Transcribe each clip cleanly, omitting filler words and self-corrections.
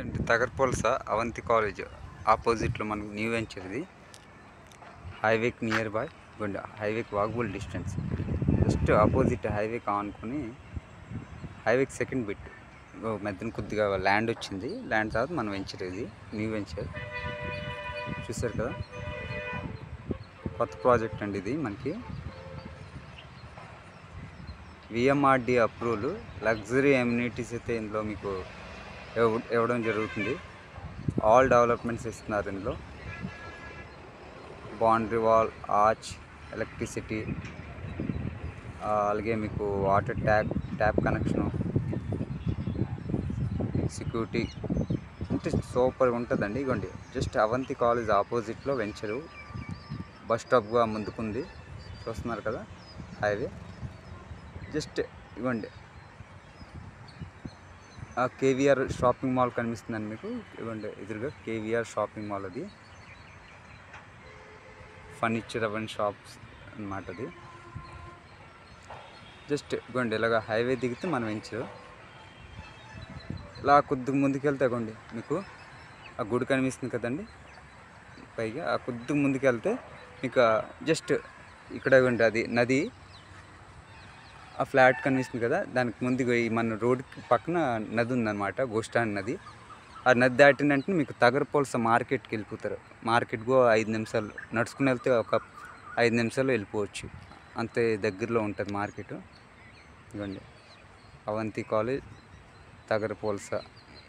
అంటే తగర్పొలస అవంతి కాలేజ్ ఆపోజిట్లో మనకు న్యూ వెంచర్ ఇది. హైవేకి నియర్ బై గుండా హైవేకి వాకబుల్ డిస్టెన్స్. జస్ట్ ఆపోజిట్ హైవేకి ఆనుకొని హైవేకి సెకండ్ బిట్ మధ్యన కొద్దిగా ల్యాండ్ వచ్చింది. ల్యాండ్ తర్వాత మన వెంచర్ ఇది న్యూ వెంచర్. చూసారు కదా, కొత్త ప్రాజెక్ట్ అండి ఇది. మనకి విఎంఆర్డి అప్రూవల్, లగ్జరీ ఎమ్యూనిటీస్ అయితే ఇందులో మీకు ఇవ్వడం జరుగుతుంది. ఆల్ డెవలప్మెంట్స్ ఇస్తున్నారు ఇందులో. బౌండరీ వాల్, ఆర్చ్, ఎలక్ట్రిసిటీ, అలాగే మీకు వాటర్ ట్యాప్ కనెక్షను, సెక్యూరిటీ అంటే సూపర్గా ఉంటుందండి. ఇగోండి, జస్ట్ అవంతి కాలేజ్ ఆపోజిట్లో వెంచరు. బస్ స్టాప్గా ముందుకుంది, చూస్తున్నారు కదా హైవే. జస్ట్ ఇవ్వండి, కేవీఆర్ షాపింగ్ మాల్ కనిపిస్తుందండి మీకు. ఇవ్వండి ఎదురుగా కేవీఆర్ షాపింగ్ మాల్, అది ఫర్నిచర్ అవన్నీ షాప్స్ అన్నమాట అది. జస్ట్ ఇవ్వండి, ఇలాగ హైవే దిగితే మనం వెంచరు. ఇలా కొద్దిగా ముందుకెళ్తే ఇవ్వండి మీకు ఆ గుడి కనిపిస్తుంది కదండి పైగా. ఆ కొద్దిగా ముందుకెళ్తే మీకు జస్ట్ ఇక్కడ ఇవ్వండి, అది నది. ఆ ఫ్లాట్ కనిపిస్తుంది కదా, దానికి ముందుగా మన రోడ్కి పక్కన నది ఉందన్నమాట, గోష్టాన్ నది. ఆ నది దాటినంటే మీకు తగరపొలస మార్కెట్కి వెళ్ళిపోతారు. మార్కెట్కు 5 నిమిషాలు నడుచుకుని వెళ్తే, ఒక 5 నిమిషాలు వెళ్ళిపోవచ్చు, అంతే దగ్గరలో ఉంటుంది మార్కెట్. ఇవ్వండి అవంతి కాలేజ్ తగరపొలస,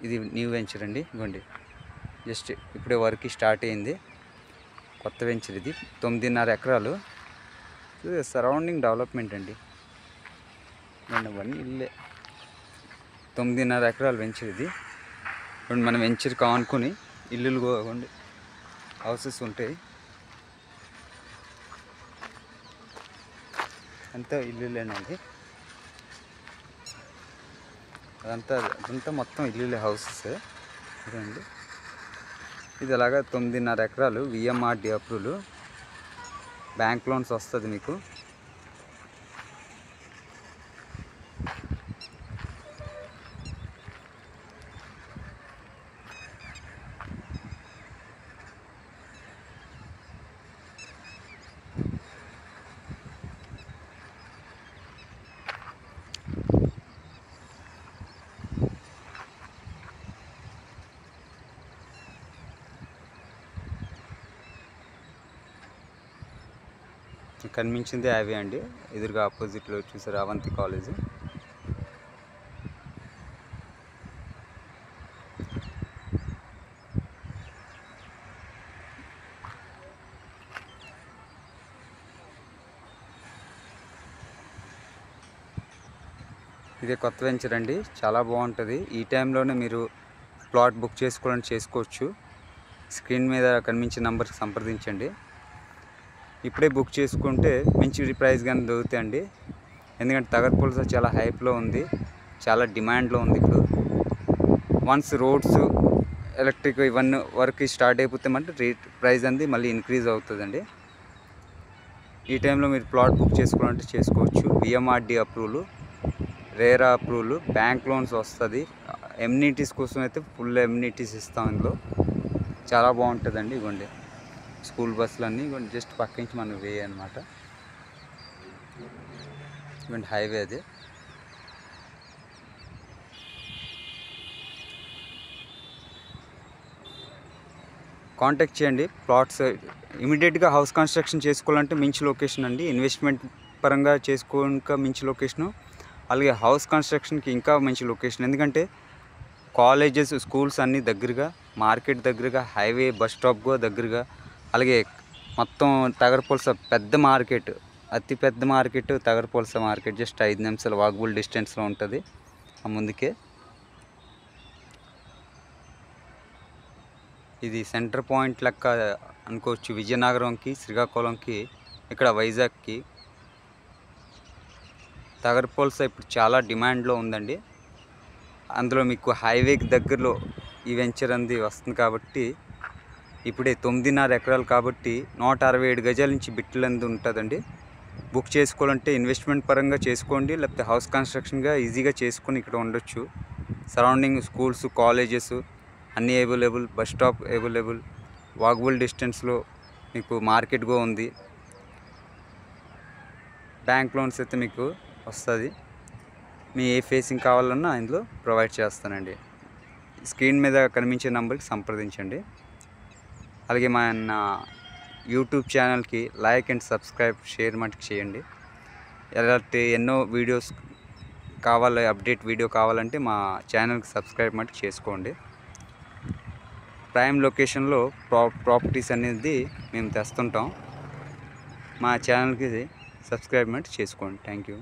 ఇది న్యూ వెంచర్ అండి. ఇవ్వండి, జస్ట్ ఇప్పుడే వర్క్ స్టార్ట్ అయింది, కొత్త వెంచర్ ఇది. 9.5 ఎకరాలు సరౌండింగ్ డెవలప్మెంట్ అండి. అవన్నీ ఇల్లే. 9.5 ఎకరాలు వెంచర్ ఇది. ఇప్పుడు మనం వెంచర్ కానుకొని ఇల్లులు కాకుండా హౌసెస్ ఉంటాయి, అంతా ఇల్లులేనండి. అదంతా మొత్తం ఇల్లులే, హౌసెస్. ఇదండి, ఇది అలాగా 9.5 ఎకరాలు విఎంఆర్డి అప్రూవల్, బ్యాంక్ లోన్స్ వస్తుంది మీకు. కనిపించింది అవే అండి, ఎదురుగా ఆపోజిట్లో చూసారు అవంతి కాలేజ్. ఇదే కొత్త వెంచర్ అండి, చాలా బాగుంటుంది. ఈ టైంలోనే మీరు ప్లాట్ బుక్ చేసుకోవాలని చేసుకోవచ్చు. స్క్రీన్ మీద కనిపించే నెంబర్కి సంప్రదించండి. ఇప్పుడే బుక్ చేసుకుంటే మంచి ప్రైస్ కానీ దొరుకుతాయండి. ఎందుకంటే తగరపొలస చాలా హైప్లో ఉంది, చాలా డిమాండ్లో ఉంది ఇప్పుడు. వన్స్ రోడ్స్, ఎలక్ట్రిక్ ఇవన్నీ వర్క్ స్టార్ట్ అయిపోతే అంటే ప్రైస్ అనేది మళ్ళీ ఇంక్రీజ్ అవుతుందండి. ఈ టైంలో మీరు ప్లాట్ బుక్ చేసుకోవాలంటే చేసుకోవచ్చు. VMRD approval, RERA approval, bank loans వస్తుంది. ఎమ్యూనిటీస్ కోసం అయితే ఫుల్ ఎమ్యూనిటీస్ ఇస్తాం ఇందులో, చాలా బాగుంటుందండి. ఇవ్వండి స్కూల్ బస్సులు అన్నీ ఇవ్వండి, జస్ట్ పక్క నుంచి మనం వే అనమాట. ఇవ్వండి హైవే అది. కాంటాక్ట్ చేయండి. ప్లాట్స్ ఇమీడియట్గా హౌస్ కన్స్ట్రక్షన్ చేసుకోవాలంటే మంచి లొకేషన్ అండి. ఇన్వెస్ట్మెంట్ పరంగా చేసుకోక మంచి లొకేషను, అలాగే హౌస్ కన్స్ట్రక్షన్కి ఇంకా మంచి లొకేషన్. ఎందుకంటే కాలేజెస్, స్కూల్స్ అన్నీ దగ్గరగా, మార్కెట్ దగ్గరగా, హైవే బస్ స్టాప్గా దగ్గరగా, అలాగే మొత్తం తగరపొలస పెద్ద మార్కెట్, అతి పెద్ద మార్కెట్ తగరపొలస మార్కెట్. జస్ట్ 5 నిమిషాలు వాకబుల్ డిస్టెన్స్లో ఉంటుంది ఆ ముందుకే. ఇది సెంటర్ పాయింట్ లెక్క అనుకోవచ్చు, విజయనగరంకి, శ్రీకాకుళంకి, ఇక్కడ వైజాగ్కి. తగరపొలస ఇప్పుడు చాలా డిమాండ్లో ఉందండి. అందులో మీకు హైవేకి దగ్గరలో ఈ వెంచర్ అంది వస్తుంది కాబట్టి, ఇప్పుడే 9.5 ఎకరాలు కాబట్టి 167 గజాల నుంచి బిట్లంది ఉంటుందండి. బుక్ చేసుకోవాలంటే ఇన్వెస్ట్మెంట్ పరంగా చేసుకోండి, లేకపోతే హౌస్ కన్స్ట్రక్షన్గా ఈజీగా చేసుకొని ఇక్కడ ఉండొచ్చు. సరౌండింగ్ స్కూల్స్, కాలేజెస్, అన్నీ available, bus stop available, walkable డిస్టెన్స్లో మీకు మార్కెట్ కూడా ఉంది. బ్యాంక్ లోన్స్ అయితే మీకు వస్తుంది. మీ ఏ ఫేసింగ్ కావాలన్నా ఇందులో ప్రొవైడ్ చేస్తానండి. స్క్రీన్ మీద కనిపించే నెంబర్కి సంప్రదించండి. అలాగే మన యూట్యూబ్ ఛానల్కి లైక్ అండ్ సబ్స్క్రైబ్, షేర్ మటుకు చేయండి. ఎలాంటి ఎన్నో వీడియోస్ కావాలి, అప్డేట్ వీడియో కావాలంటే మా ఛానల్కి సబ్స్క్రైబ్ మటుకు చేసుకోండి. ప్రైమ్ లొకేషన్లో ప్రాపర్టీస్ అనేది మేము తెస్తుంటాం. మా ఛానల్కి సబ్స్క్రైబ్ మటుకు చేసుకోండి. Thank you.